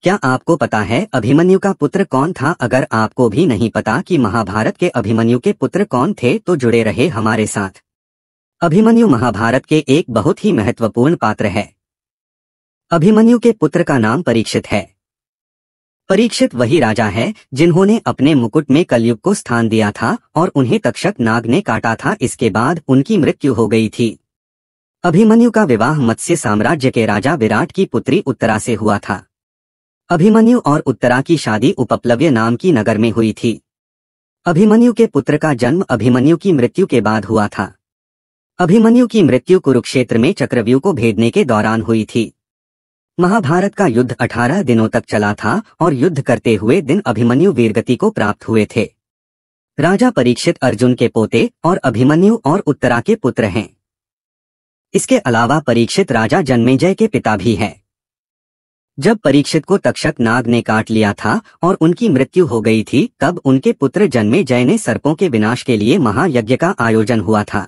क्या आपको पता है अभिमन्यु का पुत्र कौन था? अगर आपको भी नहीं पता कि महाभारत के अभिमन्यु के पुत्र कौन थे तो जुड़े रहे हमारे साथ। अभिमन्यु महाभारत के एक बहुत ही महत्वपूर्ण पात्र है। अभिमन्यु के पुत्र का नाम परीक्षित है। परीक्षित वही राजा है जिन्होंने अपने मुकुट में कलयुग को स्थान दिया था और उन्हें तक्षक नाग ने काटा था। इसके बाद उनकी मृत्यु हो गई थी। अभिमन्यु का विवाह मत्स्य साम्राज्य के राजा विराट की पुत्री उत्तरा से हुआ था। अभिमन्यु और उत्तरा की शादी उपप्लव्य नाम की नगर में हुई थी। अभिमन्यु के पुत्र का जन्म अभिमन्यु की मृत्यु के बाद हुआ था। अभिमन्यु की मृत्यु कुरुक्षेत्र में चक्रव्यूह को भेदने के दौरान हुई थी। महाभारत का युद्ध 18 दिनों तक चला था और युद्ध करते हुए दिन अभिमन्यु वीरगति को प्राप्त हुए थे। राजा परीक्षित अर्जुन के पोते और अभिमन्यु और उत्तरा के पुत्र हैं। इसके अलावा परीक्षित राजा जन्मेजय के पिता भी हैं। जब परीक्षित को तक्षक नाग ने काट लिया था और उनकी मृत्यु हो गई थी, तब उनके पुत्र जन्मेजय ने सर्पों के विनाश के लिए महायज्ञ का आयोजन हुआ था,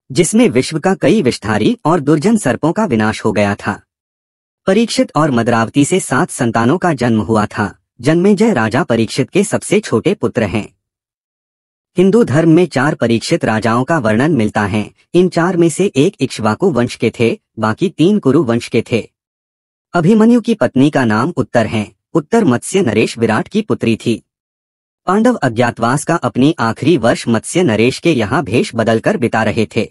जिसमें विश्व का कई विषधारी और दुर्जन सर्पों का विनाश हो गया था। परीक्षित और मद्रावती से 7 संतानों का जन्म हुआ था। जन्मेजय राजा परीक्षित के सबसे छोटे पुत्र हैं। हिंदू धर्म में 4 परीक्षित राजाओं का वर्णन मिलता है। इन 4 में से एक इक्ष्वाकु वंश के थे, बाकी 3 कुरु वंश के थे। अभिमन्यु की पत्नी का नाम उत्तर है। उत्तर मत्स्य नरेश विराट की पुत्री थी। पांडव अज्ञातवास का अपनी आखिरी वर्ष मत्स्य नरेश के यहाँ भेष बदलकर बिता रहे थे।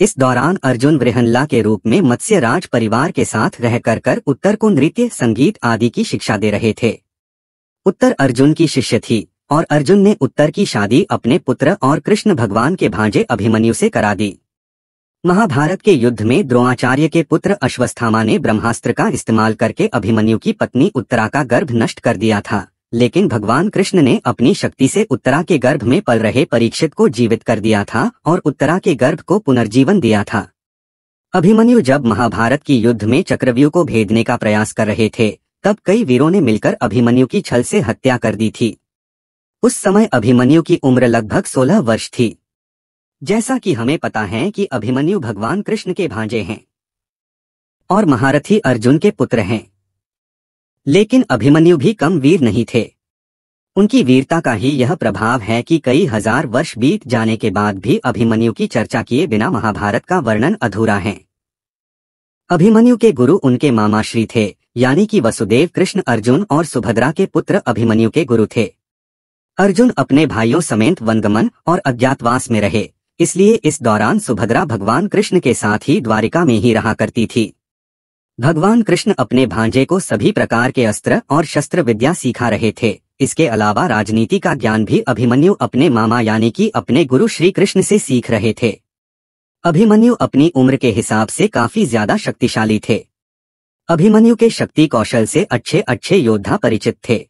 इस दौरान अर्जुन वृहनला के रूप में मत्स्य राज परिवार के साथ रह कर उत्तर को नृत्य, संगीत आदि की शिक्षा दे रहे थे। उत्तर अर्जुन की शिष्य थी और अर्जुन ने उत्तर की शादी अपने पुत्र और कृष्ण भगवान के भांजे अभिमन्यु से करा दी। महाभारत के युद्ध में द्रोणाचार्य के पुत्र अश्वत्थामा ने ब्रह्मास्त्र का इस्तेमाल करके अभिमन्यु की पत्नी उत्तरा का गर्भ नष्ट कर दिया था, लेकिन भगवान कृष्ण ने अपनी शक्ति से उत्तरा के गर्भ में पल रहे परीक्षित को जीवित कर दिया था और उत्तरा के गर्भ को पुनर्जीवन दिया था। अभिमन्यु जब महाभारत की युद्ध में चक्रव्यूह को भेदने का प्रयास कर रहे थे, तब कई वीरों ने मिलकर अभिमन्यु की छल से हत्या कर दी थी। उस समय अभिमन्यु की उम्र लगभग 16 वर्ष थी। जैसा कि हमें पता है कि अभिमन्यु भगवान कृष्ण के भांजे हैं और महारथी अर्जुन के पुत्र हैं, लेकिन अभिमन्यु भी कम वीर नहीं थे। उनकी वीरता का ही यह प्रभाव है कि कई हजार वर्ष बीत जाने के बाद भी अभिमन्यु की चर्चा किए बिना महाभारत का वर्णन अधूरा है। अभिमन्यु के गुरु उनके मामाश्री थे, यानी कि वसुदेव कृष्ण अर्जुन और सुभद्रा के पुत्र अभिमन्यु के गुरु थे। अर्जुन अपने भाइयों समेत वनगमन और अज्ञातवास में रहे, इसलिए इस दौरान सुभद्रा भगवान कृष्ण के साथ ही द्वारिका में ही रहा करती थी। भगवान कृष्ण अपने भांजे को सभी प्रकार के अस्त्र और शस्त्र विद्या सिखा रहे थे। इसके अलावा राजनीति का ज्ञान भी अभिमन्यु अपने मामा यानी कि अपने गुरु श्री कृष्ण से सीख रहे थे। अभिमन्यु अपनी उम्र के हिसाब से काफी ज्यादा शक्तिशाली थे। अभिमन्यु के शक्ति कौशल से अच्छे योद्धा परिचित थे।